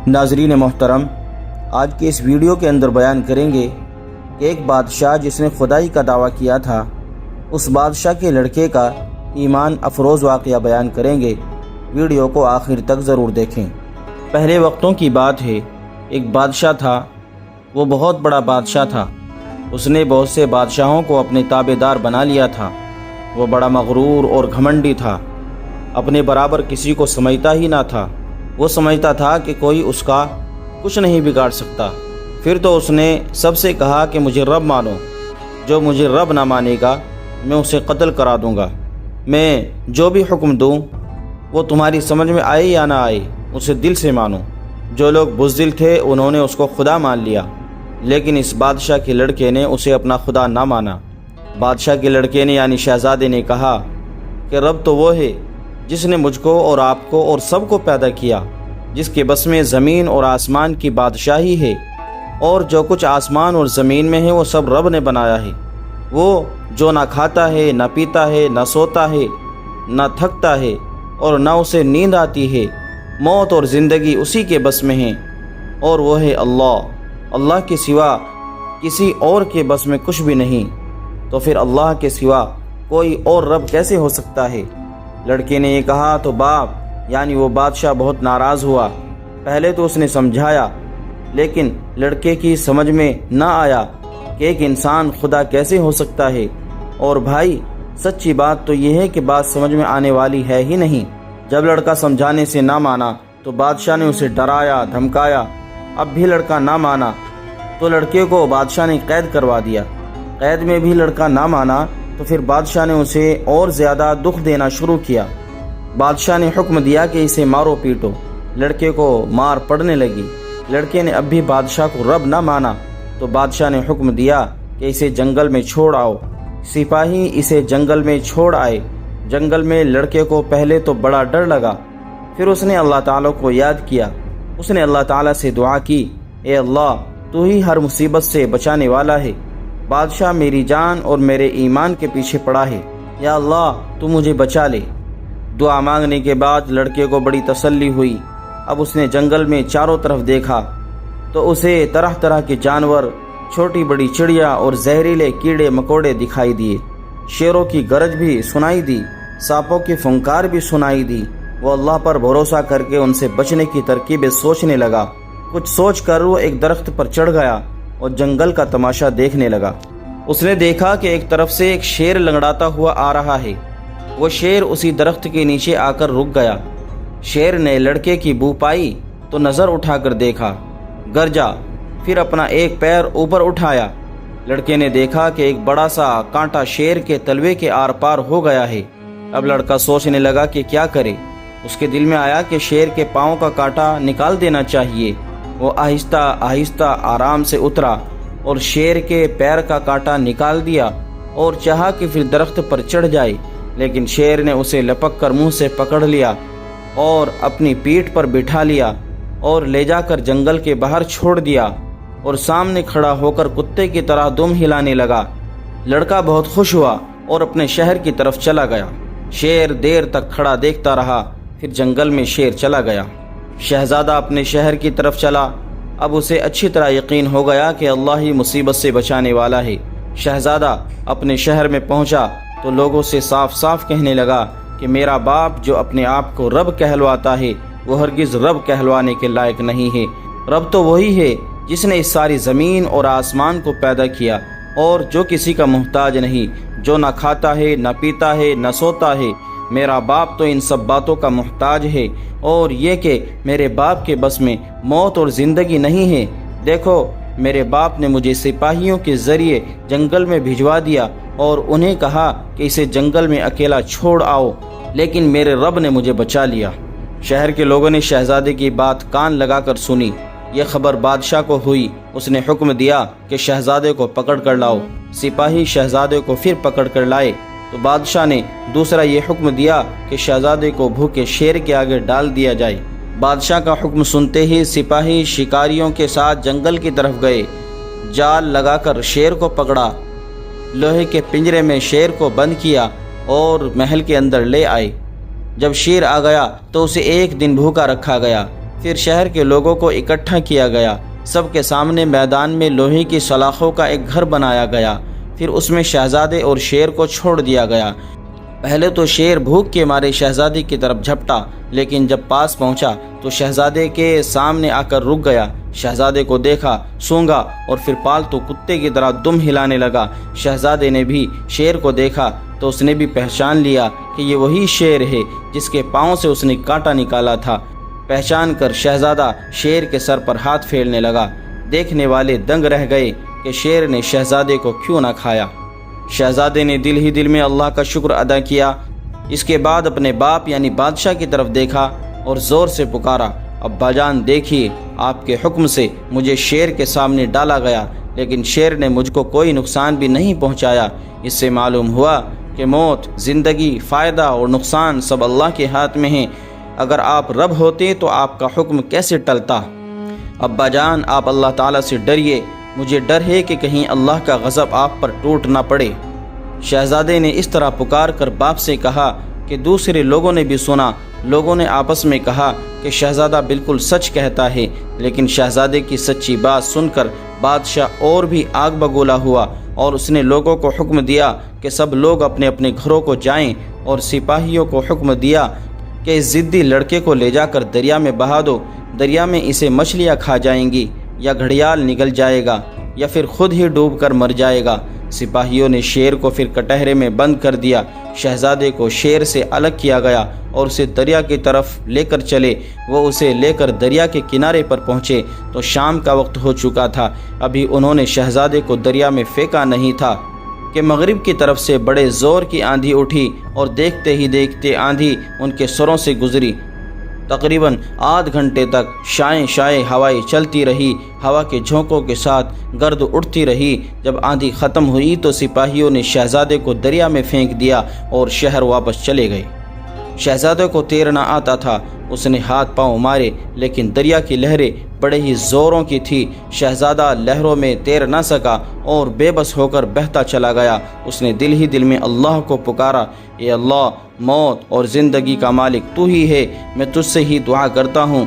ناظرین محترم، آج کے اس ویڈیو کے اندر بیان کریں گے کہ ایک بادشاہ جس نے خدائی کا دعویٰ کیا تھا، اس بادشاہ کے لڑکے کا ایمان افروز واقعہ بیان کریں گے۔ ویڈیو کو آخر تک ضرور دیکھیں۔ پہلے وقتوں کی بات ہے، ایک بادشاہ تھا۔ وہ بہت بڑا بادشاہ تھا۔ اس نے بہت سے بادشاہوں کو اپنے تابع دار بنا لیا تھا۔ وہ بڑا مغرور اور گھمنڈی تھا، اپنے برابر کسی کو سمجھتا ہی نہ تھا۔ وہ سمجھتا تھا کہ کوئی اس کا کچھ نہیں بگاڑ سکتا۔ پھر تو اس نے سب سے کہا کہ مجھے رب مانو، جو مجھے رب نہ مانے گا میں اسے قتل کرا دوں گا۔ میں جو بھی حکم دوں وہ تمہاری سمجھ میں آئے یا نہ آئے اسے دل سے مانو۔ جو لوگ بزدل تھے انہوں نے اس کو خدا مان لیا، لیکن اس بادشاہ کے لڑکے نے اسے اپنا خدا نہ مانا۔ بادشاہ کے لڑکے نے یعنی شہزادے نے کہا کہ رب تو وہ ہے جس نے مجھ کو اور آپ کو اور سب کو پیدا کیا، جس کے بس میں زمین اور آسمان کی بادشاہی ہے، اور جو کچھ آسمان اور زمین میں ہے وہ سب رب نے بنایا ہے۔ وہ جو نہ کھاتا ہے، نہ پیتا ہے، نہ سوتا ہے، نہ تھکتا ہے، اور نہ اسے نیند آتی ہے۔ موت اور زندگی اسی کے بس میں ہیں، اور وہ ہے اللہ کے سوا کسی اور کے بس میں کچھ بھی نہیں۔ تو پھر اللہ کے سوا کوئی اور رب کیسے ہو سکتا ہے؟ لڑکے نے یہ کہا تو باپ یعنی وہ بادشاہ بہت ناراض ہوا۔ پہلے تو اس نے سمجھایا، لیکن لڑکے کی سمجھ میں نہ آیا کہ ایک انسان خدا کیسے ہو سکتا ہے۔ اور بھائی، سچی بات تو یہ ہے کہ بات سمجھ میں آنے والی ہے ہی نہیں۔ جب لڑکا سمجھانے سے نہ مانا تو بادشاہ نے اسے ڈرایا، دھمکایا۔ اب بھی لڑکا نہ مانا تو لڑکے کو بادشاہ نے قید کروا دیا۔ قید میں بھی لڑکا نہ مانا تو پھر بادشاہ نے اسے اور زیادہ دکھ دینا شروع کیا۔ بادشاہ نے حکم دیا کہ اسے مارو پیٹو۔ لڑکے کو مار پڑنے لگی۔ لڑکے نے اب بھی بادشاہ کو رب نہ مانا تو بادشاہ نے حکم دیا کہ اسے جنگل میں چھوڑ آؤ۔ سپاہی اسے جنگل میں چھوڑ آئے۔ جنگل میں لڑکے کو پہلے تو بڑا ڈر لگا، پھر اس نے اللہ تعالیٰ کو یاد کیا۔ اس نے اللہ تعالیٰ سے دعا کی، اے اللہ، تو ہی ہر مصیبت سے بچانے والا ہے۔ بادشاہ میری جان اور میرے ایمان کے پیچھے پڑا ہے، یا اللہ تو مجھے بچا لے۔ دعا مانگنے کے بعد لڑکے کو بڑی تسلی ہوئی۔ اب اس نے جنگل میں چاروں طرف دیکھا تو اسے طرح طرح کے جانور، چھوٹی بڑی چڑیا اور زہریلے کیڑے مکوڑے دکھائی دیے۔ شیروں کی گرج بھی سنائی دی، سانپوں کی پھنکار بھی سنائی دی۔ وہ اللہ پر بھروسہ کر کے ان سے بچنے کی ترکیبیں سوچنے لگا۔ کچھ سوچ کر وہ ایک درخت پر چڑھ گیا اور جنگل کا تماشا دیکھنے لگا۔ اس نے دیکھا کہ ایک طرف سے ایک شیر لنگڑاتا ہوا آ رہا ہے۔ وہ شیر اسی درخت کے نیچے آ کر رک گیا۔ شیر نے لڑکے کی بو پائی تو نظر اٹھا کر دیکھا، گرجا، پھر اپنا ایک پیر اوپر اٹھایا۔ لڑکے نے دیکھا کہ ایک بڑا سا کانٹا شیر کے تلوے کے آر پار ہو گیا ہے۔ اب لڑکا سوچنے لگا کہ کیا کرے۔ اس کے دل میں آیا کہ شیر کے پاؤں کا کانٹا نکال دینا چاہیے۔ وہ آہستہ آہستہ آرام سے اترا اور شیر کے پیر کا کانٹا نکال دیا اور چاہا کہ پھر درخت پر چڑھ جائے، لیکن شیر نے اسے لپک کر منہ سے پکڑ لیا اور اپنی پیٹھ پر بٹھا لیا اور لے جا کر جنگل کے باہر چھوڑ دیا، اور سامنے کھڑا ہو کر کتے کی طرح دم ہلانے لگا۔ لڑکا بہت خوش ہوا اور اپنے شہر کی طرف چلا گیا۔ شیر دیر تک کھڑا دیکھتا رہا، پھر جنگل میں شیر چلا گیا۔ شہزادہ اپنے شہر کی طرف چلا۔ اب اسے اچھی طرح یقین ہو گیا کہ اللہ ہی مصیبت سے بچانے والا ہے۔ شہزادہ اپنے شہر میں پہنچا تو لوگوں سے صاف صاف کہنے لگا کہ میرا باپ جو اپنے آپ کو رب کہلواتا ہے وہ ہرگز رب کہلوانے کے لائق نہیں ہے۔ رب تو وہی ہے جس نے اس ساری زمین اور آسمان کو پیدا کیا، اور جو کسی کا محتاج نہیں، جو نہ کھاتا ہے، نہ پیتا ہے، نہ سوتا ہے۔ میرا باپ تو ان سب باتوں کا محتاج ہے، اور یہ کہ میرے باپ کے بس میں موت اور زندگی نہیں ہے۔ دیکھو، میرے باپ نے مجھے سپاہیوں کے ذریعے جنگل میں بھجوا دیا اور انہیں کہا کہ اسے جنگل میں اکیلا چھوڑ آؤ، لیکن میرے رب نے مجھے بچا لیا۔ شہر کے لوگوں نے شہزادے کی بات کان لگا کر سنی۔ یہ خبر بادشاہ کو ہوئی۔ اس نے حکم دیا کہ شہزادے کو پکڑ کر لاؤ۔ سپاہی شہزادے کو پھر پکڑ کر لائے تو بادشاہ نے دوسرا یہ حکم دیا کہ شہزادے کو بھوکے شیر کے آگے ڈال دیا جائے۔ بادشاہ کا حکم سنتے ہی سپاہی شکاریوں کے ساتھ جنگل کی طرف گئے۔ جال لگا کر شیر کو پکڑا، لوہے کے پنجرے میں شیر کو بند کیا اور محل کے اندر لے آئے۔ جب شیر آ گیا تو اسے ایک دن بھوکا رکھا گیا۔ پھر شہر کے لوگوں کو اکٹھا کیا گیا، سب کے سامنے میدان میں لوہے کی سلاخوں کا ایک گھر بنایا گیا، پھر اس میں شہزادے اور شیر کو چھوڑ دیا گیا۔ پہلے تو شیر بھوک کے مارے شہزادے کی طرف جھپٹا، لیکن جب پاس پہنچا تو شہزادے کے سامنے آ کر رک گیا۔ شہزادے کو دیکھا، سونگا اور پھر پالتو کتے کی طرح دم ہلانے لگا۔ شہزادے نے بھی شیر کو دیکھا تو اس نے بھی پہچان لیا کہ یہ وہی شیر ہے جس کے پاؤں سے اس نے کانٹا نکالا تھا۔ پہچان کر شہزادہ شیر کے سر پر ہاتھ پھیرنے لگا۔ دیکھنے والے دنگ رہ گئے کہ شیر نے شہزادے کو کیوں نہ کھایا۔ شہزادے نے دل ہی دل میں اللہ کا شکر ادا کیا۔ اس کے بعد اپنے باپ یعنی بادشاہ کی طرف دیکھا اور زور سے پکارا، ابا جان دیکھیے، آپ کے حکم سے مجھے شیر کے سامنے ڈالا گیا، لیکن شیر نے مجھ کو کوئی نقصان بھی نہیں پہنچایا۔ اس سے معلوم ہوا کہ موت، زندگی، فائدہ اور نقصان سب اللہ کے ہاتھ میں ہیں۔ اگر آپ رب ہوتے تو آپ کا حکم کیسے ٹلتا؟ ابا جان آپ اللہ تعالیٰ سے ڈریے، مجھے ڈر ہے کہ کہیں اللہ کا غضب آپ پر ٹوٹ نہ پڑے۔ شہزادے نے اس طرح پکار کر باپ سے کہا کہ دوسرے لوگوں نے بھی سنا۔ لوگوں نے آپس میں کہا کہ شہزادہ بالکل سچ کہتا ہے، لیکن شہزادے کی سچی بات سن کر بادشاہ اور بھی آگ بگولا ہوا اور اس نے لوگوں کو حکم دیا کہ سب لوگ اپنے اپنے گھروں کو جائیں، اور سپاہیوں کو حکم دیا کہ اس ضدی لڑکے کو لے جا کر دریا میں بہا دو۔ دریا میں اسے مچھلیاں کھا جائیں گی، یا گھڑیال نگل جائے گا، یا پھر خود ہی ڈوب کر مر جائے گا۔ سپاہیوں نے شیر کو پھر کٹہرے میں بند کر دیا۔ شہزادے کو شیر سے الگ کیا گیا اور اسے دریا کی طرف لے کر چلے۔ وہ اسے لے کر دریا کے کنارے پر پہنچے تو شام کا وقت ہو چکا تھا۔ ابھی انہوں نے شہزادے کو دریا میں پھینکا نہیں تھا کہ مغرب کی طرف سے بڑے زور کی آندھی اٹھی، اور دیکھتے ہی دیکھتے آندھی ان کے سروں سے گزری۔ تقریباً آدھ گھنٹے تک شائیں شائیں ہوائیں چلتی رہی، ہوا کے جھونکوں کے ساتھ گرد اڑتی رہی۔ جب آندھی ختم ہوئی تو سپاہیوں نے شہزادے کو دریا میں پھینک دیا اور شہر واپس چلے گئے۔ شہزادے کو تیرنا آتا تھا، اس نے ہاتھ پاؤں مارے، لیکن دریا کی لہریں بڑے ہی زوروں کی تھی۔ شہزادہ لہروں میں تیر نہ سکا اور بے بس ہو کر بہتا چلا گیا۔ اس نے دل ہی دل میں اللہ کو پکارا، اے اللہ، موت اور زندگی کا مالک تو ہی ہے، میں تجھ سے ہی دعا کرتا ہوں،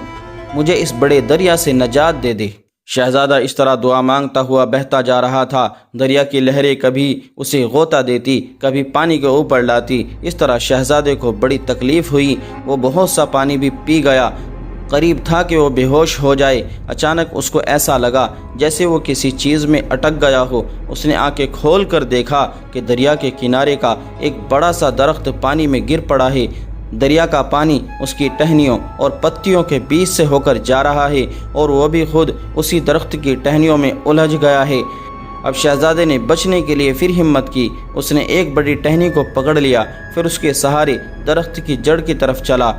مجھے اس بڑے دریا سے نجات دے دے۔ شہزادہ اس طرح دعا مانگتا ہوا بہتا جا رہا تھا۔ دریا کی لہریں کبھی اسے غوطہ دیتی، کبھی پانی کے اوپر لاتی۔ اس طرح شہزادے کو بڑی تکلیف ہوئی، وہ بہت سا پانی بھی پی گیا، قریب تھا کہ وہ بے ہوش ہو جائے۔ اچانک اس کو ایسا لگا جیسے وہ کسی چیز میں اٹک گیا ہو۔ اس نے آنکھیں کھول کر دیکھا کہ دریا کے کنارے کا ایک بڑا سا درخت پانی میں گر پڑا ہے۔ دریا کا پانی اس کی ٹہنیوں اور پتیوں کے بیچ سے ہو کر جا رہا ہے، اور وہ بھی خود اسی درخت کی ٹہنیوں میں الجھ گیا ہے۔ اب شہزادے نے بچنے کے لیے پھر ہمت کی۔ اس نے ایک بڑی ٹہنی کو پکڑ لیا، پھر اس کے سہارے درخت کی جڑ کی طرف چلا۔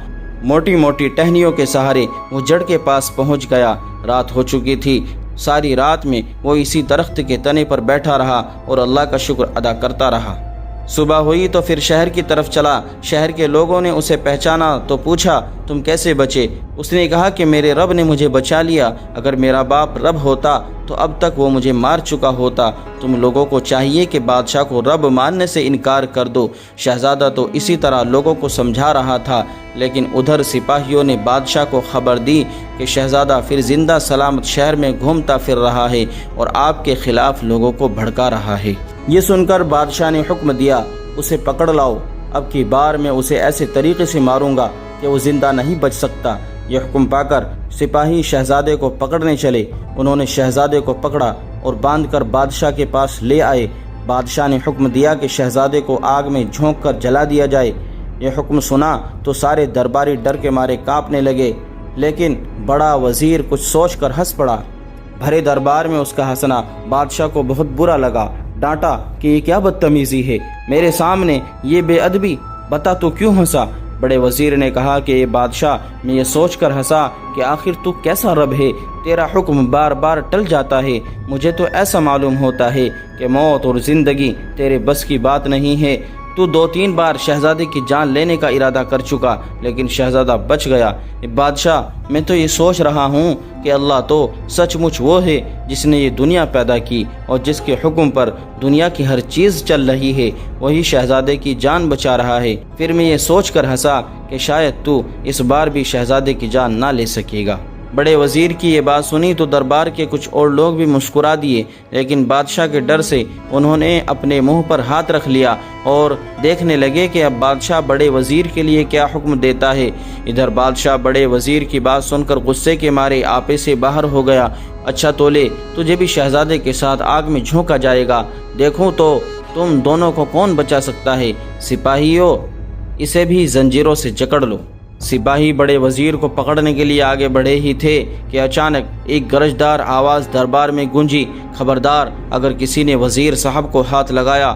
موٹی موٹی ٹہنیوں کے سہارے وہ جڑ کے پاس پہنچ گیا۔ رات ہو چکی تھی۔ ساری رات میں وہ اسی درخت کے تنے پر بیٹھا رہا اور اللہ کا شکر ادا کرتا رہا۔ صبح ہوئی تو پھر شہر کی طرف چلا۔ شہر کے لوگوں نے اسے پہچانا تو پوچھا، تم کیسے بچے؟ اس نے کہا کہ میرے رب نے مجھے بچا لیا، اگر میرا باپ رب ہوتا تو اب تک وہ مجھے مار چکا ہوتا۔ تم لوگوں کو چاہیے کہ بادشاہ کو رب ماننے سے انکار کر دو۔ شہزادہ تو اسی طرح لوگوں کو سمجھا رہا تھا، لیکن ادھر سپاہیوں نے بادشاہ کو خبر دی کہ شہزادہ پھر زندہ سلامت شہر میں گھومتا پھر رہا ہے اور آپ کے خلاف لوگوں کو بھڑکا رہا ہے۔ یہ سن کر بادشاہ نے حکم دیا، اسے پکڑ لاؤ، اب کی بار میں اسے ایسے طریقے سے ماروں گا کہ وہ زندہ نہیں بچ سکتا۔ یہ حکم پا کر سپاہی شہزادے کو پکڑنے چلے۔ انہوں نے شہزادے کو پکڑا اور باندھ کر بادشاہ کے پاس لے آئے۔ بادشاہ نے حکم دیا کہ شہزادے کو آگ میں جھونک کر جلا دیا جائے۔ یہ حکم سنا تو سارے درباری ڈر کے مارے کانپنے لگے، لیکن بڑا وزیر کچھ سوچ کر ہنس پڑا۔ بھرے دربار میں اس کا ہنسنا بادشاہ کو بہت برا لگا۔ ڈانٹا کہ یہ کیا بدتمیزی ہے، میرے سامنے یہ بے ادبی، بتا تو کیوں ہنسا؟ بڑے وزیر نے کہا کہ یہ بادشاہ، میں یہ سوچ کر ہنسا کہ آخر تو کیسا رب ہے، تیرا حکم بار بار ٹل جاتا ہے۔ مجھے تو ایسا معلوم ہوتا ہے کہ موت اور زندگی تیرے بس کی بات نہیں ہے۔ تو 2-3 بار شہزادے کی جان لینے کا ارادہ کر چکا لیکن شہزادہ بچ گیا۔ بادشاہ، میں تو یہ سوچ رہا ہوں کہ اللہ تو سچ مچ وہ ہے جس نے یہ دنیا پیدا کی اور جس کے حکم پر دنیا کی ہر چیز چل رہی ہے، وہی شہزادے کی جان بچا رہا ہے۔ پھر میں یہ سوچ کر ہنسا کہ شاید تو اس بار بھی شہزادے کی جان نہ لے سکے گا۔ بڑے وزیر کی یہ بات سنی تو دربار کے کچھ اور لوگ بھی مسکرا دیے، لیکن بادشاہ کے ڈر سے انہوں نے اپنے منہ پر ہاتھ رکھ لیا اور دیکھنے لگے کہ اب بادشاہ بڑے وزیر کے لیے کیا حکم دیتا ہے۔ ادھر بادشاہ بڑے وزیر کی بات سن کر غصے کے مارے آپے سے باہر ہو گیا۔ اچھا تولے، تجھے بھی شہزادے کے ساتھ آگ میں جھونکا جائے گا، دیکھوں تو تم دونوں کو کون بچا سکتا ہے۔ سپاہیوں، اسے بھی زنجیروں سے جکڑ لو۔ سپاہی بڑے وزیر کو پکڑنے کے لیے آگے بڑھے ہی تھے کہ اچانک ایک گرجدار آواز دربار میں گونجی، خبردار، اگر کسی نے وزیر صاحب کو ہاتھ لگایا۔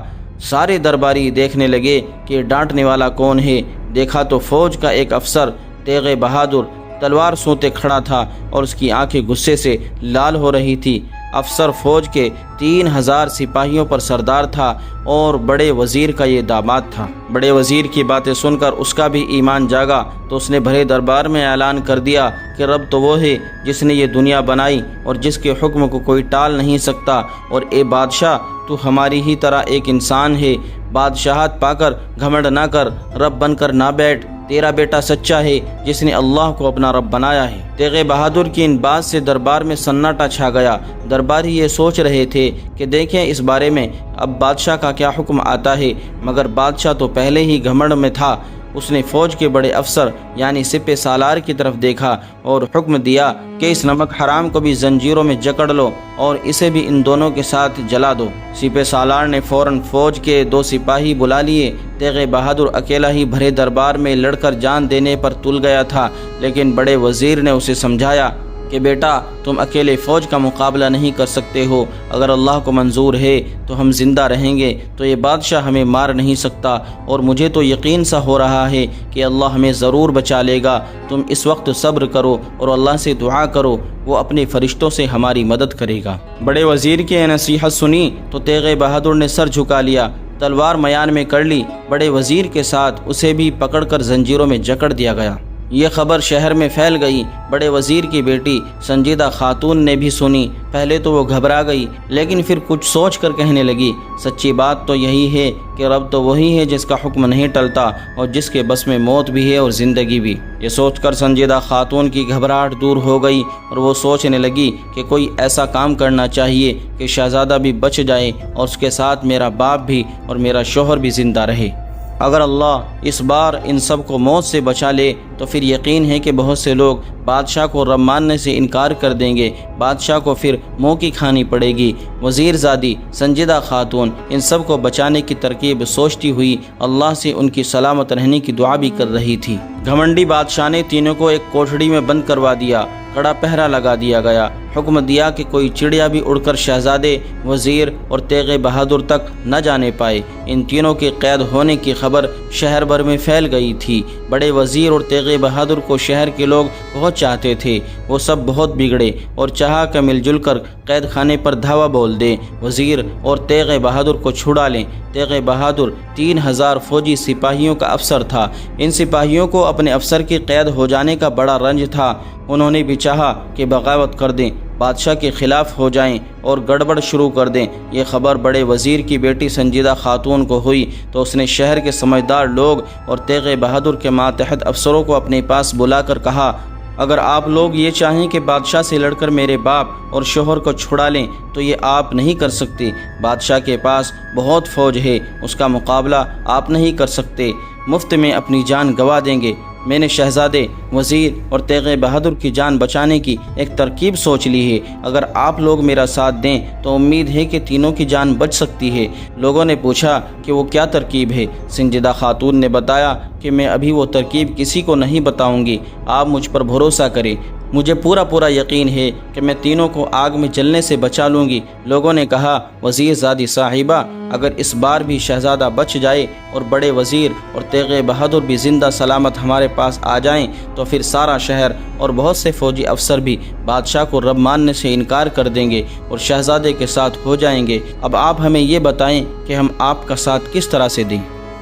سارے درباری دیکھنے لگے کہ ڈانٹنے والا کون ہے۔ دیکھا تو فوج کا ایک افسر تیغ بہادر تلوار سونتے کھڑا تھا اور اس کی آنکھیں غصے سے لال ہو رہی تھی۔ افسر فوج کے 3000 سپاہیوں پر سردار تھا اور بڑے وزیر کا یہ داماد تھا۔ بڑے وزیر کی باتیں سن کر اس کا بھی ایمان جاگا تو اس نے بھرے دربار میں اعلان کر دیا کہ رب تو وہ ہے جس نے یہ دنیا بنائی اور جس کے حکم کو کوئی ٹال نہیں سکتا، اور اے بادشاہ، تو ہماری ہی طرح ایک انسان ہے۔ بادشاہت پا کر گھمنڈ نہ کر، رب بن کر نہ بیٹھ۔ تیرا بیٹا سچا ہے جس نے اللہ کو اپنا رب بنایا ہے۔ تیغ بہادر کی ان بات سے دربار میں سناٹا چھا گیا۔ درباری یہ سوچ رہے تھے کہ دیکھیں اس بارے میں اب بادشاہ کا کیا حکم آتا ہے، مگر بادشاہ تو پہلے ہی گھمنڈ میں تھا۔ اس نے فوج کے بڑے افسر یعنی سپہ سالار کی طرف دیکھا اور حکم دیا کہ اس نمک حرام کو بھی زنجیروں میں جکڑ لو اور اسے بھی ان دونوں کے ساتھ جلا دو۔ سپہ سالار نے فوراً فوج کے 2 سپاہی بلا لیے۔ تیغ بہادر اکیلا ہی بھرے دربار میں لڑ کر جان دینے پر تل گیا تھا، لیکن بڑے وزیر نے اسے سمجھایا کہ بیٹا، تم اکیلے فوج کا مقابلہ نہیں کر سکتے ہو، اگر اللہ کو منظور ہے تو ہم زندہ رہیں گے، تو یہ بادشاہ ہمیں مار نہیں سکتا، اور مجھے تو یقین سا ہو رہا ہے کہ اللہ ہمیں ضرور بچا لے گا۔ تم اس وقت صبر کرو اور اللہ سے دعا کرو، وہ اپنے فرشتوں سے ہماری مدد کرے گا۔ بڑے وزیر کی نصیحت سنی تو تیغ بہادر نے سر جھکا لیا، تلوار میان میں کر لی۔ بڑے وزیر کے ساتھ اسے بھی پکڑ کر زنجیروں میں جکڑ دیا گیا۔ یہ خبر شہر میں پھیل گئی۔ بڑے وزیر کی بیٹی سنجیدہ خاتون نے بھی سنی۔ پہلے تو وہ گھبرا گئی، لیکن پھر کچھ سوچ کر کہنے لگی، سچی بات تو یہی ہے کہ رب تو وہی ہے جس کا حکم نہیں ٹلتا اور جس کے بس میں موت بھی ہے اور زندگی بھی۔ یہ سوچ کر سنجیدہ خاتون کی گھبراہٹ دور ہو گئی اور وہ سوچنے لگی کہ کوئی ایسا کام کرنا چاہیے کہ شہزادہ بھی بچ جائے اور اس کے ساتھ میرا باپ بھی اور میرا شوہر بھی زندہ رہے۔ اگر اللہ اس بار ان سب کو موت سے بچا لے تو پھر یقین ہے کہ بہت سے لوگ بادشاہ کو رب ماننے سے انکار کر دیں گے، بادشاہ کو پھر منہ کی کھانی پڑے گی۔ وزیر زادی سنجیدہ خاتون ان سب کو بچانے کی ترکیب سوچتی ہوئی اللہ سے ان کی سلامت رہنے کی دعا بھی کر رہی تھی۔ گھمنڈی بادشاہ نے تینوں کو ایک کوٹھڑی میں بند کروا دیا، کڑا پہرا لگا دیا گیا۔ حکم دیا کہ کوئی چڑیا بھی اڑ کر شہزادے، وزیر اور تیغ بہادر تک نہ جانے پائے۔ ان تینوں کے قید ہونے کی خبر شہر بھر میں پھیل گئی تھی۔ بڑے وزیر اور تیغ بہادر کو شہر کے لوگ بہت چاہتے تھے۔ وہ سب بہت بگڑے اور چاہا کہ مل جل کر قید خانے پر دھاوا بول دیں، وزیر اور تیغ بہادر کو چھڑا لیں۔ تیغ بہادر 3000 فوجی سپاہیوں کا افسر تھا۔ ان سپاہیوں کو اپنے افسر کی قید ہو جانے کا بڑا رنج تھا۔ انہوں نے بھی چاہا کہ بغاوت کر دیں، بادشاہ کے خلاف ہو جائیں اور گڑبڑ شروع کر دیں۔ یہ خبر بڑے وزیر کی بیٹی سنجیدہ خاتون کو ہوئی تو اس نے شہر کے سمجھدار لوگ اور تیغ بہادر کے ماتحت افسروں کو اپنے پاس بلا کر کہا، اگر آپ لوگ یہ چاہیں کہ بادشاہ سے لڑ کر میرے باپ اور شوہر کو چھڑا لیں تو یہ آپ نہیں کر سکتے۔ بادشاہ کے پاس بہت فوج ہے، اس کا مقابلہ آپ نہیں کر سکتے، مفت میں اپنی جان گنوا دیں گے۔ میں نے شہزادے، وزیر اور تیغ بہادر کی جان بچانے کی ایک ترکیب سوچ لی ہے، اگر آپ لوگ میرا ساتھ دیں تو امید ہے کہ تینوں کی جان بچ سکتی ہے۔ لوگوں نے پوچھا کہ وہ کیا ترکیب ہے؟ سنجیدہ خاتون نے بتایا کہ میں ابھی وہ ترکیب کسی کو نہیں بتاؤں گی، آپ مجھ پر بھروسہ کریں، مجھے پورا یقین ہے کہ میں تینوں کو آگ میں جلنے سے بچا لوں گی۔ لوگوں نے کہا، وزیر زادی صاحبہ، اگر اس بار بھی شہزادہ بچ جائے اور بڑے وزیر اور تیغ بہادر بھی زندہ سلامت ہمارے پاس آ جائیں تو پھر سارا شہر اور بہت سے فوجی افسر بھی بادشاہ کو رب ماننے سے انکار کر دیں گے اور شہزادے کے ساتھ ہو جائیں گے۔ اب آپ ہمیں یہ بتائیں کہ ہم آپ کا ساتھ کس طرح سے دیں؟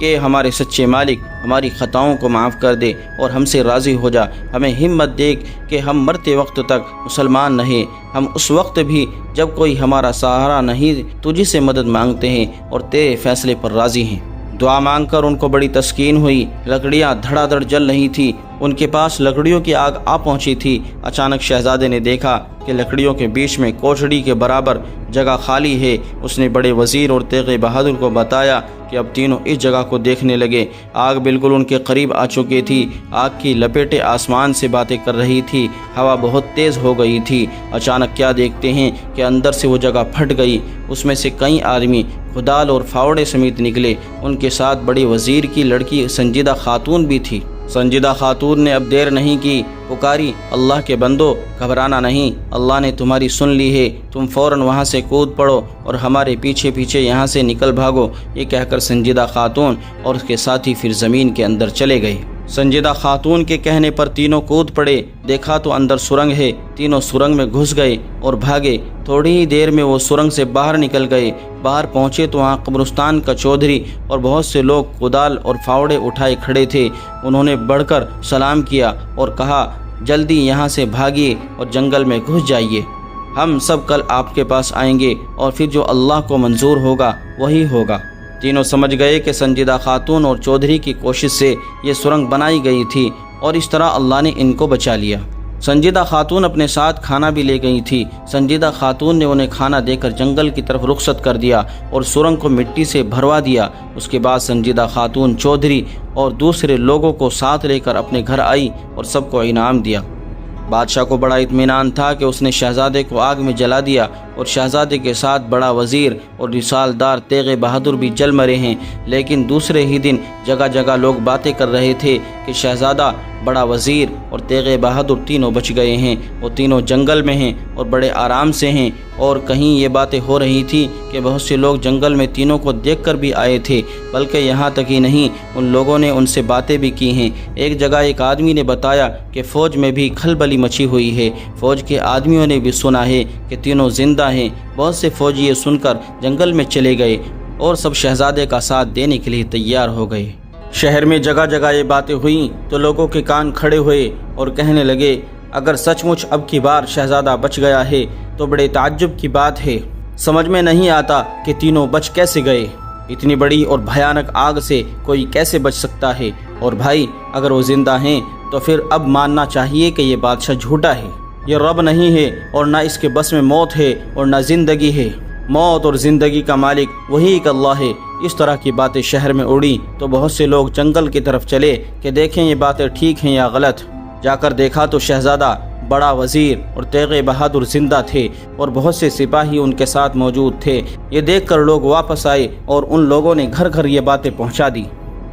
کہ ہمارے سچے مالک ہماری خطاؤں کو معاف کر دے اور ہم سے راضی ہو جا، ہمیں ہمت دے کہ ہم مرتے وقت تک مسلمان رہیں، ہم اس وقت بھی جب کوئی ہمارا سہارا نہیں تجھ سے مدد مانگتے ہیں اور تیرے فیصلے پر راضی ہیں۔ دعا مانگ کر ان کو بڑی تسکین ہوئی۔ لکڑیاں دھڑا دھڑ جل رہی تھی، ان کے پاس لکڑیوں کی آگ آ پہنچی تھی۔ اچانک شہزادے نے دیکھا کہ لکڑیوں کے بیچ میں کوچڑی کے برابر جگہ خالی ہے۔ اس نے بڑے وزیر اور تیغ بہادر کو بتایا کہ اب تینوں اس جگہ کو دیکھنے لگے۔ آگ بالکل ان کے قریب آ چکی تھی۔ آگ کی لپیٹیں آسمان سے باتیں کر رہی تھی، ہوا بہت تیز ہو گئی تھی۔ اچانک کیا دیکھتے ہیں کہ اندر سے وہ جگہ پھٹ گئی، اس میں سے کئی آدمی کدال اور پھاوڑے سمیت نکلے۔ ان کے ساتھ بڑے وزیر کی لڑکی سنجیدہ خاتون بھی تھی۔ سنجیدہ خاتون نے اب دیر نہیں کی، پکاری، اللہ کے بندو گھبرانا نہیں، اللہ نے تمہاری سن لی ہے، تم فوراً وہاں سے کود پڑو اور ہمارے پیچھے پیچھے یہاں سے نکل بھاگو۔ یہ کہہ کر سنجیدہ خاتون اور اس کے ساتھی پھر زمین کے اندر چلے گئے۔ سنجیدہ خاتون کے کہنے پر تینوں کود پڑے، دیکھا تو اندر سرنگ ہے، تینوں سرنگ میں گھس گئے اور بھاگے۔ تھوڑی ہی دیر میں وہ سرنگ سے باہر نکل گئے۔ باہر پہنچے تو وہاں قبرستان کا چودھری اور بہت سے لوگ کدال اور پھاوڑے اٹھائے کھڑے تھے۔ انہوں نے بڑھ کر سلام کیا اور کہا، جلدی یہاں سے بھاگیے اور جنگل میں گھس جائیے، ہم سب کل آپ کے پاس آئیں گے اور پھر جو اللہ کو منظور ہوگا وہی ہوگا۔ تینوں سمجھ گئے کہ سنجیدہ خاتون اور چودھری کی کوشش سے یہ سرنگ بنائی گئی تھی اور اس طرح اللہ نے ان کو بچا لیا۔ سنجیدہ خاتون اپنے ساتھ کھانا بھی لے گئی تھی۔ سنجیدہ خاتون نے انہیں کھانا دے کر جنگل کی طرف رخصت کر دیا اور سرنگ کو مٹی سے بھروا دیا۔ اس کے بعد سنجیدہ خاتون چودھری اور دوسرے لوگوں کو ساتھ لے کر اپنے گھر آئی اور سب کو انعام دیا۔ بادشاہ کو بڑا اطمینان تھا کہ اس نے شہزادے کو آگ میں جلا دیا اور شہزادے کے ساتھ بڑا وزیر اور رسالدار تیغ بہادر بھی جل مرے ہیں، لیکن دوسرے ہی دن جگہ جگہ لوگ باتیں کر رہے تھے کہ شہزادہ، بڑا وزیر اور تیغ بہادر تینوں بچ گئے ہیں، وہ تینوں جنگل میں ہیں اور بڑے آرام سے ہیں۔ اور کہیں یہ باتیں ہو رہی تھی کہ بہت سے لوگ جنگل میں تینوں کو دیکھ کر بھی آئے تھے، بلکہ یہاں تک ہی نہیں، ان لوگوں نے ان سے باتیں بھی کی ہیں۔ ایک جگہ ایک آدمی نے بتایا کہ فوج میں بھی کھلبلی مچی ہوئی ہے، فوج کے آدمیوں نے بھی سنا ہے کہ تینوں زندہ ہیں۔ بہت سے فوجی یہ سن کر جنگل میں چلے گئے اور سب شہزادے کا ساتھ دینے کے لیے تیار ہو گئے۔ شہر میں جگہ جگہ یہ باتیں ہوئیں تو لوگوں کے کان کھڑے ہوئے اور کہنے لگے، اگر سچ مچ اب کی بار شہزادہ بچ گیا ہے تو بڑے تعجب کی بات ہے، سمجھ میں نہیں آتا کہ تینوں بچ کیسے گئے، اتنی بڑی اور بھیانک آگ سے کوئی کیسے بچ سکتا ہے؟ اور بھائی، اگر وہ زندہ ہیں تو پھر اب ماننا چاہیے کہ یہ بادشاہ جھوٹا ہے، یہ رب نہیں ہے اور نہ اس کے بس میں موت ہے اور نہ زندگی ہے، موت اور زندگی کا مالک وہی ایک اللہ ہے۔ اس طرح کی باتیں شہر میں اڑی تو بہت سے لوگ جنگل کی طرف چلے کہ دیکھیں یہ باتیں ٹھیک ہیں یا غلط۔ جا کر دیکھا تو شہزادہ، بڑا وزیر اور تیغ بہادر زندہ تھے اور بہت سے سپاہی ان کے ساتھ موجود تھے۔ یہ دیکھ کر لوگ واپس آئے اور ان لوگوں نے گھر گھر یہ باتیں پہنچا دی،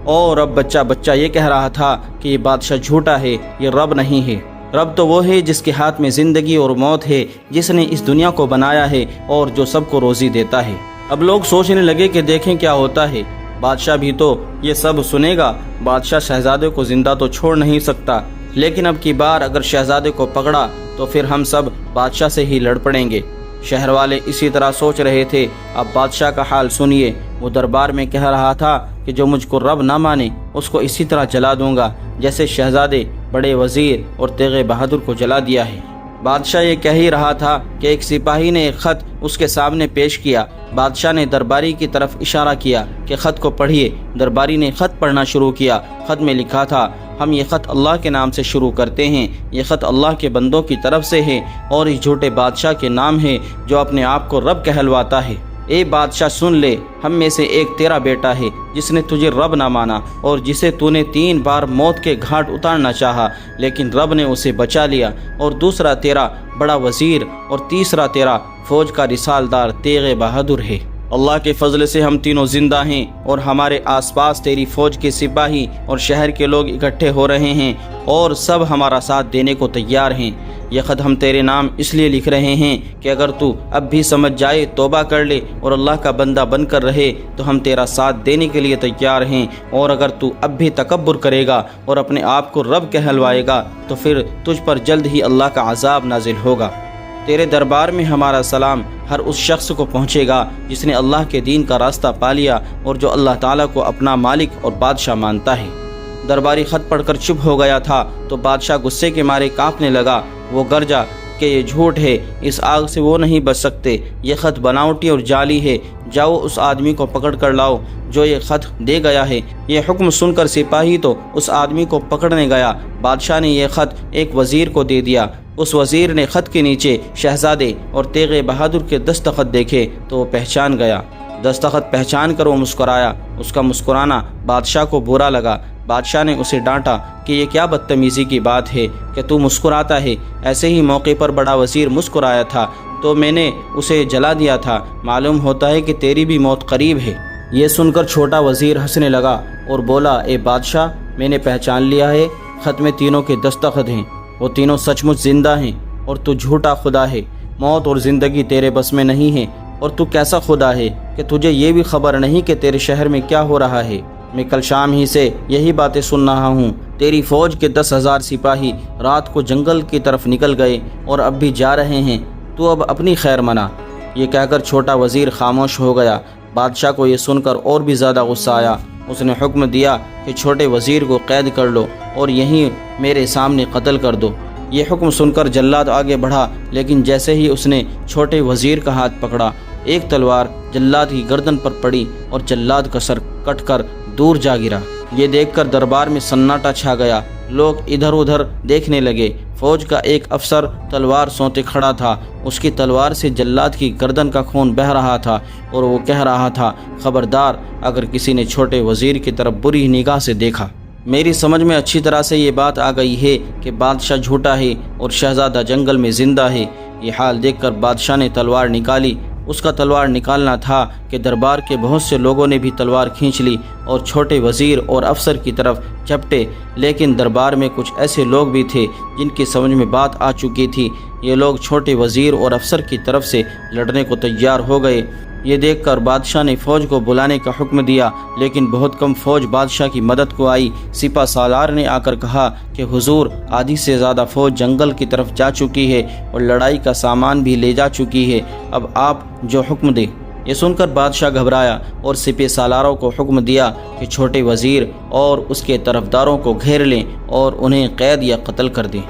اور اب بچہ یہ کہہ رہا تھا کہ یہ بادشاہ جھوٹا ہے، یہ رب نہیں ہے۔ رب تو وہ ہے جس کے ہاتھ میں زندگی اور موت ہے، جس نے اس دنیا کو بنایا ہے اور جو سب کو روزی دیتا ہے۔ اب لوگ سوچنے لگے کہ دیکھیں کیا ہوتا ہے، بادشاہ بھی تو یہ سب سنے گا، بادشاہ شہزادے کو زندہ تو چھوڑ نہیں سکتا، لیکن اب کی بار اگر شہزادے کو پکڑا تو پھر ہم سب بادشاہ سے ہی لڑ پڑیں گے۔ شہر والے اسی طرح سوچ رہے تھے۔ اب بادشاہ کا حال سنیے۔ وہ دربار میں کہہ رہا تھا کہ جو مجھ کو رب نہ مانے اس کو اسی طرح جلا دوں گا جیسے شہزادے، بڑے وزیر اور تیغ بہادر کو جلا دیا ہے۔ بادشاہ یہ کہہ ہی رہا تھا کہ ایک سپاہی نے ایک خط اس کے سامنے پیش کیا۔ بادشاہ نے درباری کی طرف اشارہ کیا کہ خط کو پڑھیے۔ درباری نے خط پڑھنا شروع کیا۔ خط میں لکھا تھا، ہم یہ خط اللہ کے نام سے شروع کرتے ہیں، یہ خط اللہ کے بندوں کی طرف سے ہے اور اس جھوٹے بادشاہ کے نام ہے جو اپنے آپ کو رب کہلواتا ہے۔ اے بادشاہ سن لے، ہم میں سے ایک تیرا بیٹا ہے جس نے تجھے رب نہ مانا اور جسے تو نے 3 بار موت کے گھاٹ اتارنا چاہا لیکن رب نے اسے بچا لیا، اور دوسرا تیرا بڑا وزیر اور تیسرا تیرا فوج کا رسالدار تیغ بہادر ہے۔ اللہ کے فضل سے ہم تینوں زندہ ہیں اور ہمارے آس پاس تیری فوج کے سپاہی اور شہر کے لوگ اکٹھے ہو رہے ہیں اور سب ہمارا ساتھ دینے کو تیار ہیں۔ یہ خط ہم تیرے نام اس لیے لکھ رہے ہیں کہ اگر تو اب بھی سمجھ جائے، توبہ کر لے اور اللہ کا بندہ بن کر رہے تو ہم تیرا ساتھ دینے کے لیے تیار ہیں، اور اگر تو اب بھی تکبر کرے گا اور اپنے آپ کو رب کہلوائے گا تو پھر تجھ پر جلد ہی اللہ کا عذاب نازل ہوگا۔ تیرے دربار میں ہمارا سلام ہر اس شخص کو پہنچے گا جس نے اللہ کے دین کا راستہ پا لیا اور جو اللہ تعالیٰ کو اپنا مالک اور بادشاہ مانتا ہے۔ درباری خط پڑھ کر چپ ہو گیا تھا تو بادشاہ غصے کے مارے کانپنے لگا۔ وہ گرجا کہ یہ جھوٹ ہے، اس آگ سے وہ نہیں بچ سکتے، یہ خط بناوٹی اور جعلی ہے، جاؤ اس آدمی کو پکڑ کر لاؤ جو یہ خط دے گیا ہے۔ یہ حکم سن کر سپاہی تو اس آدمی کو پکڑنے گیا۔ بادشاہ نے یہ خط ایک وزیر کو دے دیا۔ اس وزیر نے خط کے نیچے شہزادے اور تیغ بہادر کے دستخط دیکھے تو وہ پہچان گیا۔ دستخط پہچان کر وہ مسکرایا۔ اس کا مسکرانا بادشاہ کو برا لگا۔ بادشاہ نے اسے ڈانٹا کہ یہ کیا بدتمیزی کی بات ہے کہ تو مسکراتا ہے، ایسے ہی موقع پر بڑا وزیر مسکرایا تھا تو میں نے اسے جلا دیا تھا، معلوم ہوتا ہے کہ تیری بھی موت قریب ہے۔ یہ سن کر چھوٹا وزیر ہنسنے لگا اور بولا، اے بادشاہ، میں نے پہچان لیا ہے، خط میں تینوں کے دستخط ہیں، وہ تینوں سچ مچ زندہ ہیں اور تو جھوٹا خدا ہے، موت اور زندگی تیرے بس میں نہیں ہے، اور تو کیسا خدا ہے کہ تجھے یہ بھی خبر نہیں کہ تیرے شہر میں کیا ہو رہا ہے۔ میں کل شام ہی سے یہی باتیں سن رہا ہوں، تیری فوج کے 10,000 سپاہی رات کو جنگل کی طرف نکل گئے اور اب بھی جا رہے ہیں، تو اب اپنی خیر منا۔ یہ کہہ کر چھوٹا وزیر خاموش ہو گیا۔ بادشاہ کو یہ سن کر اور بھی زیادہ غصہ آیا۔ اس نے حکم دیا کہ چھوٹے وزیر کو قید کر لو اور یہیں میرے سامنے قتل کر دو۔ یہ حکم سن کر جلاد آگے بڑھا، لیکن جیسے ہی اس نے چھوٹے وزیر کا ہاتھ پکڑا، ایک تلوار جلاد کی گردن پر پڑی اور جلاد کا سر کٹ کر دور جا گرا۔ یہ دیکھ کر دربار میں سناٹا چھا گیا۔ لوگ ادھر ادھر دیکھنے لگے۔ فوج کا ایک افسر تلوار سونتے کھڑا تھا۔ اس کی تلوار سے جلاد کی گردن کا خون بہہ رہا تھا اور وہ کہہ رہا تھا، خبردار اگر کسی نے چھوٹے وزیر کی طرف بری نگاہ سے دیکھا۔ میری سمجھ میں اچھی طرح سے یہ بات آ گئی ہے کہ بادشاہ جھوٹا ہے اور شہزادہ جنگل میں زندہ ہے۔ یہ حال دیکھ کر بادشاہ نے تلوار نکالی۔ اس کا تلوار نکالنا تھا کہ دربار کے بہت سے لوگوں نے بھی تلوار کھینچ لی اور چھوٹے وزیر اور افسر کی طرف جھپٹے، لیکن دربار میں کچھ ایسے لوگ بھی تھے جن کی سمجھ میں بات آ چکی تھی۔ یہ لوگ چھوٹے وزیر اور افسر کی طرف سے لڑنے کو تیار ہو گئے۔ یہ دیکھ کر بادشاہ نے فوج کو بلانے کا حکم دیا، لیکن بہت کم فوج بادشاہ کی مدد کو آئی۔ سپہ سالار نے آ کر کہا کہ حضور، آدھی سے زیادہ فوج جنگل کی طرف جا چکی ہے اور لڑائی کا سامان بھی لے جا چکی ہے، اب آپ جو حکم دیں۔ یہ سن کر بادشاہ گھبرایا اور سپہ سالاروں کو حکم دیا کہ چھوٹے وزیر اور اس کے طرفداروں کو گھیر لیں اور انہیں قید یا قتل کر دیں۔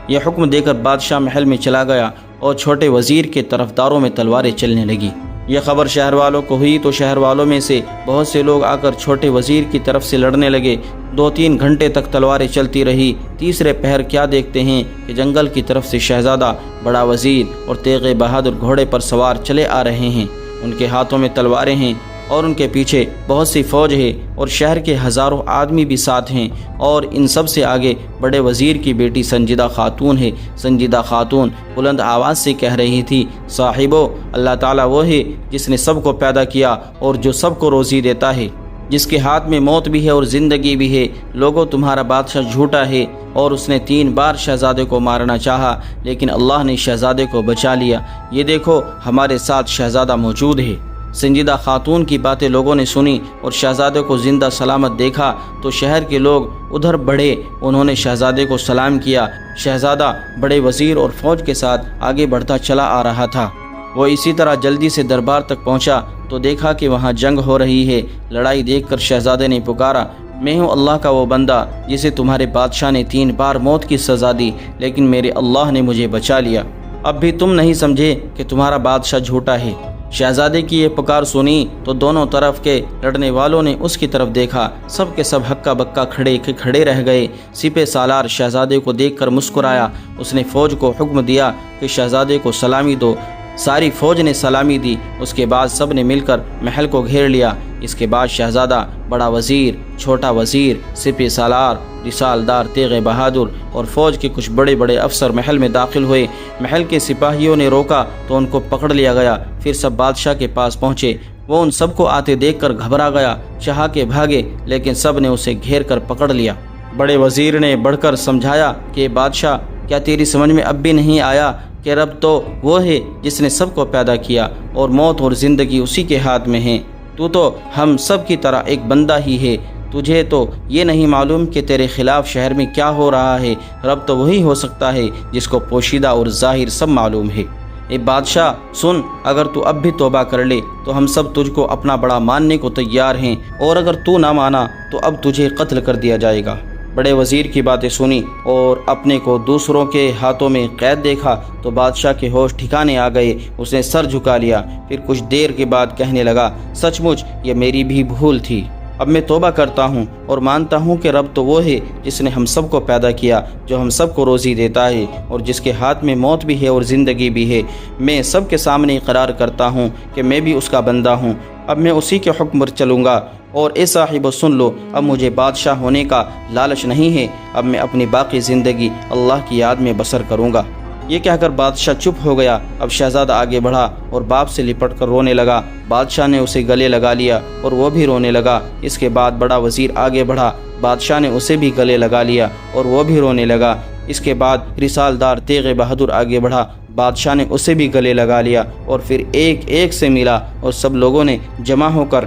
یہ حکم دے کر بادشاہ محل میں چلا گیا اور چھوٹے وزیر کے طرفداروں میں تلواریں چلنے لگی۔ یہ خبر شہر والوں کو ہوئی تو شہر والوں میں سے بہت سے لوگ آ کر چھوٹے وزیر کی طرف سے لڑنے لگے۔ 2-3 گھنٹے تک تلواریں چلتی رہی۔ تیسرے پہر کیا دیکھتے ہیں کہ جنگل کی طرف سے شہزادہ، بڑا وزیر اور تیغ بہادر گھوڑے پر سوار چلے آ رہے ہیں۔ ان کے ہاتھوں میں تلواریں ہیں اور ان کے پیچھے بہت سی فوج ہے اور شہر کے ہزاروں آدمی بھی ساتھ ہیں، اور ان سب سے آگے بڑے وزیر کی بیٹی سنجیدہ خاتون ہے۔ سنجیدہ خاتون بلند آواز سے کہہ رہی تھی، صاحبو، اللہ تعالیٰ وہ ہے جس نے سب کو پیدا کیا اور جو سب کو روزی دیتا ہے، جس کے ہاتھ میں موت بھی ہے اور زندگی بھی ہے۔ لوگوں، تمہارا بادشاہ جھوٹا ہے اور اس نے 3 بار شہزادے کو مارنا چاہا، لیکن اللہ نے شہزادے کو بچا لیا۔ یہ دیکھو، ہمارے ساتھ شہزادہ موجود ہے۔ سنجیدہ خاتون کی باتیں لوگوں نے سنی اور شہزادے کو زندہ سلامت دیکھا تو شہر کے لوگ ادھر بڑھے۔ انہوں نے شہزادے کو سلام کیا۔ شہزادہ بڑے وزیر اور فوج کے ساتھ آگے بڑھتا چلا آ رہا تھا۔ وہ اسی طرح جلدی سے دربار تک پہنچا تو دیکھا کہ وہاں جنگ ہو رہی ہے۔ لڑائی دیکھ کر شہزادے نے پکارا، میں ہوں اللہ کا وہ بندہ جسے تمہارے بادشاہ نے 3 بار موت کی سزا دی، لیکن میرے اللہ نے مجھے بچا لیا۔ اب بھی تم نہیں سمجھے کہ تمہارا بادشاہ جھوٹا ہے۔ شہزادے کی یہ پکار سنی تو دونوں طرف کے لڑنے والوں نے اس کی طرف دیکھا۔ سب کے سب ہکا بکا کھڑے رہ گئے۔ سپہ سالار شہزادے کو دیکھ کر مسکرایا۔ اس نے فوج کو حکم دیا کہ شہزادے کو سلامی دو۔ ساری فوج نے سلامی دی۔ اس کے بعد سب نے مل کر محل کو گھیر لیا۔ اس کے بعد شہزادہ، بڑا وزیر، چھوٹا وزیر، سپہ سالار، رسالدار، تیغ بہادر اور فوج کے کچھ بڑے بڑے افسر محل میں داخل ہوئے۔ محل کے سپاہیوں نے روکا تو ان کو پکڑ لیا گیا۔ پھر سب بادشاہ کے پاس پہنچے۔ وہ ان سب کو آتے دیکھ کر گھبرا گیا، چاہا کہ بھاگے، لیکن سب نے اسے گھیر کر پکڑ لیا۔ بڑے وزیر نے بڑھ کر سمجھایا کہ بادشاہ، کیا تیری سمجھ میں اب بھی نہیں آیا کہ رب تو وہ ہے جس نے سب کو پیدا کیا اور موت اور زندگی اسی کے ہاتھ میں ہے؟ تو ہم سب کی طرح ایک بندہ ہی ہے۔ تجھے تو یہ نہیں معلوم کہ تیرے خلاف شہر میں کیا ہو رہا ہے؟ رب تو وہی ہو سکتا ہے جس کو پوشیدہ اور ظاہر سب معلوم ہے۔ اے بادشاہ سن، اگر تو اب بھی توبہ کر لے تو ہم سب تجھ کو اپنا بڑا ماننے کو تیار ہیں، اور اگر تو نہ مانا تو اب تجھے قتل کر دیا جائے گا۔ بڑے وزیر کی باتیں سنی اور اپنے کو دوسروں کے ہاتھوں میں قید دیکھا تو بادشاہ کے ہوش ٹھکانے آ گئے۔ اس نے سر جھکا لیا، پھر کچھ دیر کے بعد کہنے لگا، سچ مچ یہ میری بھی بھول تھی۔ اب میں توبہ کرتا ہوں اور مانتا ہوں کہ رب تو وہ ہے جس نے ہم سب کو پیدا کیا، جو ہم سب کو روزی دیتا ہے اور جس کے ہاتھ میں موت بھی ہے اور زندگی بھی ہے۔ میں سب کے سامنے اقرار کرتا ہوں کہ میں بھی اس کا بندہ ہوں۔ اب میں اسی کے حکم پر چلوں گا، اور اے صاحب سن لو، اب مجھے بادشاہ ہونے کا لالچ نہیں ہے، اب میں اپنی باقی زندگی اللہ کی یاد میں بسر کروں گا۔ یہ کہہ کر بادشاہ چپ ہو گیا۔ اب شہزادہ آگے بڑھا اور باپ سے لپٹ کر رونے لگا۔ بادشاہ نے اسے گلے لگا لیا اور وہ بھی رونے لگا۔ اس کے بعد بڑا وزیر آگے بڑھا، بادشاہ نے اسے بھی گلے لگا لیا اور وہ بھی رونے لگا۔ اس کے بعد رسالدار تیغ بہادر آگے بڑھا، بادشاہ نے اسے بھی گلے لگا لیا اور پھر ایک ایک سے ملا اور سب لوگوں نے جمع ہو کر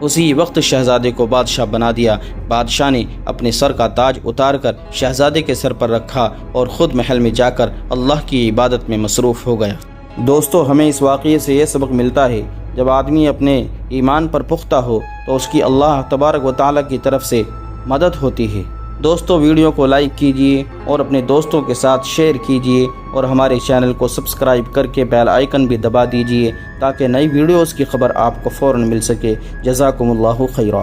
اسی وقت شہزادے کو بادشاہ بنا دیا۔ بادشاہ نے اپنے سر کا تاج اتار کر شہزادے کے سر پر رکھا اور خود محل میں جا کر اللہ کی عبادت میں مصروف ہو گیا۔ دوستو، ہمیں اس واقعے سے یہ سبق ملتا ہے، جب آدمی اپنے ایمان پر پختہ ہو تو اس کی اللہ تبارک و تعالیٰ کی طرف سے مدد ہوتی ہے۔ دوستو، ویڈیو کو لائک کیجئے اور اپنے دوستوں کے ساتھ شیئر کیجئے، اور ہمارے چینل کو سبسکرائب کر کے بیل آئیکن بھی دبا دیجئے تاکہ نئی ویڈیوز کی خبر آپ کو فوراً مل سکے۔ جزاکم اللہ خیرا۔